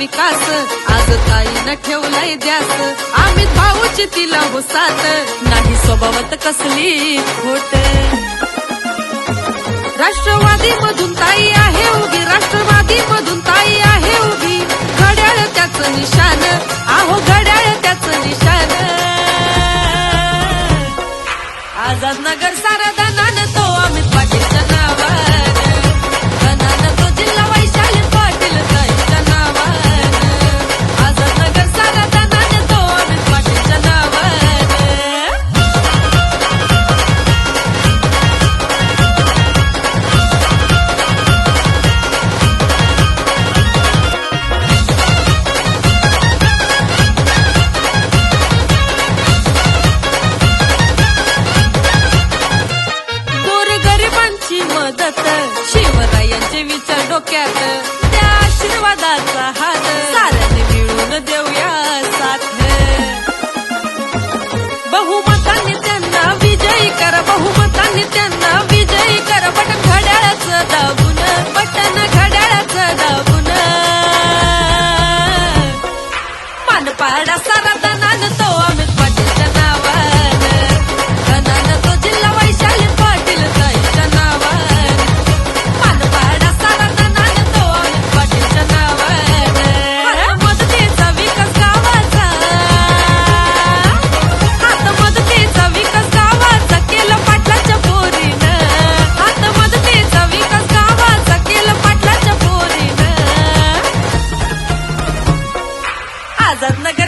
विकास, आज ताईनं ठेवलाय ध्यास, आम्ही भाऊची तिला हो साथ, नाही स्वभावात कसली खोट। राष्ट्रवादी मधून ताई आहे उभी, राष्ट्रवादी मधून ताई आहे उभी, घड्याळ त्याचं निशान, आहो घड्याळ त्याचं निशान। आझाद नगर सारा धनान तो अमित पाटीलच्या नावानं, धनान तो जिल्हा वैशाली पाटील ताईच्या नावानं, आझाद नगर सारा धनान तो अमित पाटीलच्या नावानं। मदत शिवरायांचे विचार डोक्यात, त्या आशीर्वादाचा हात साऱ्यांनी मिळून देऊया साथ। बहुमतांनी त्यांना विजयी करा, बहुमतांनी त्यांना विजयी करा, बटन घड्याळाचं दाबून, बटन घड्याळाचं दाबून। मानपाडा सारा धनान तो अमित पाटीलच्या नावानं, धनान तो जिल्हा वैशाली पाटील ताईच्या नावानं, मानपाडा सारा धनान तो अमित पाटीलच्या नावानं। मदतीचा विकास गावाचा, हात मदतीचा विकास गावाचा केलं पाटलाच्या पोरीनं, हात मदतीचा विकास गावाचा केलं पाटलाच्या पोरीनं। आझाद नगर